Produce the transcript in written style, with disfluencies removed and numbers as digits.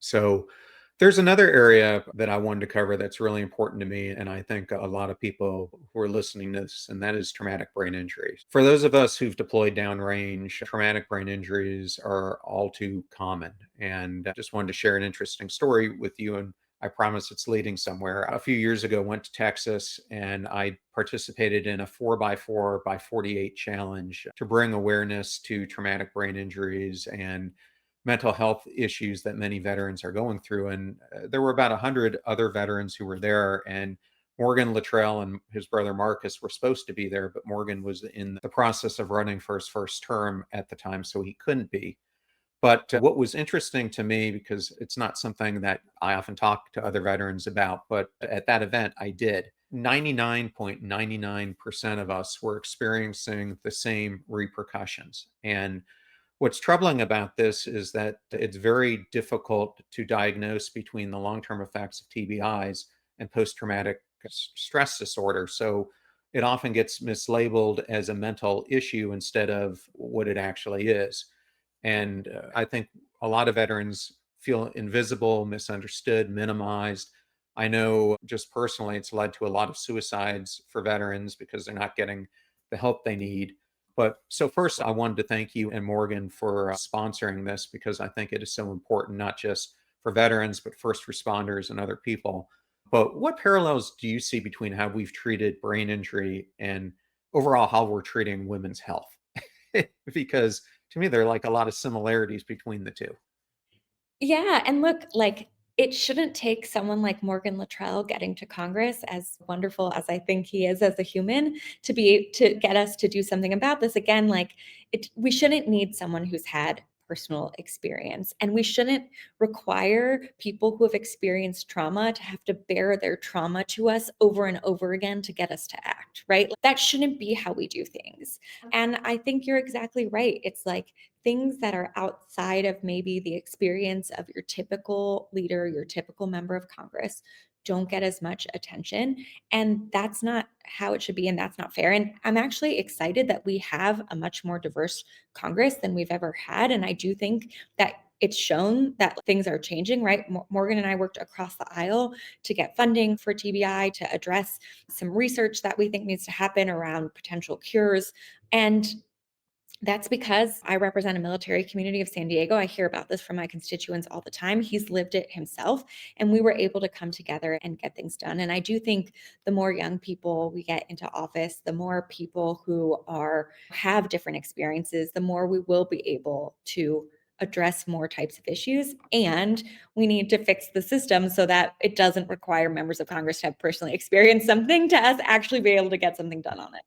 So there's another area that I wanted to cover that's really important to me, and I think a lot of people who are listening to this, and that is traumatic brain injuries. For those of us who've deployed downrange, traumatic brain injuries are all too common. And I just wanted to share an interesting story with you, and I promise it's leading somewhere. A few years ago, went to Texas and I participated in a 4x4 by 48 challenge to bring awareness to traumatic brain injuries and mental health issues that many veterans are going through. And there were about 100 other veterans who were there. And Morgan Luttrell and his brother Marcus were supposed to be there, but Morgan was in the process of running for his first term at the time, so he couldn't be. But what was interesting to me, because it's not something that I often talk to other veterans about, but at that event I did, 99.99% of us were experiencing the same repercussions. And what's troubling about this is that it's very difficult to diagnose between the long-term effects of TBIs and post-traumatic stress disorder. So it often gets mislabeled as a mental issue instead of what it actually is. And I think a lot of veterans feel invisible, misunderstood, minimized. I know just personally, it's led to a lot of suicides for veterans because they're not getting the help they need. But so, first, I wanted to thank you and Morgan for sponsoring this because I think it is so important, not just for veterans, but first responders and other people. But what parallels do you see between how we've treated brain injury and overall how we're treating women's health? Because to me, there are like a lot of similarities between the two. Yeah, and look, like, it shouldn't take someone like Morgan Luttrell getting to Congress, as wonderful as I think he is as a human, to get us to do something about this. Again, like, we shouldn't need someone who's had personal experience, and we shouldn't require people who have experienced trauma to have to bear their trauma to us over and over again to get us to act, right? Like, that shouldn't be how we do things. And I think you're exactly right. It's like things that are outside of maybe the experience of your typical leader, your typical member of Congress, don't get as much attention. And that's not how it should be. And that's not fair. And I'm actually excited that we have a much more diverse Congress than we've ever had. And I do think that it's shown that things are changing, right? Morgan and I worked across the aisle to get funding for TBI to address some research that we think needs to happen around potential cures. And that's because I represent a military community of San Diego. I hear about this from my constituents all the time. He's lived it himself, and we were able to come together and get things done. And I do think the more young people we get into office, the more people who have different experiences, the more we will be able to address more types of issues. And we need to fix the system so that it doesn't require members of Congress to have personally experienced something to us actually be able to get something done on it.